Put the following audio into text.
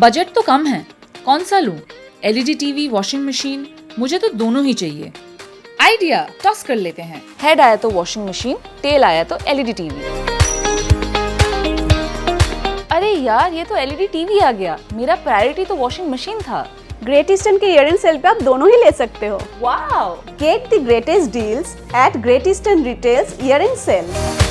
Budget तो कम है, कौन सा लूं? एलईडी टीवी, वॉशिंग मशीन, मुझे तो दोनों ही चाहिए। आइडिया टॉस कर लेते हैं। हेड आया तो वॉशिंग मशीन, टेल आया तो एलईडी टीवी। अरे यार, ये तो एलईडी टीवी आ गया। मेरा प्रायोरिटी तो वॉशिंग मशीन था। ग्रेट ईस्टर्न के ईयरिंग सेल पे आप दोनों ही ले सकते हो। Wow! Get the greatest deals at Great Eastern Retail's earring cell.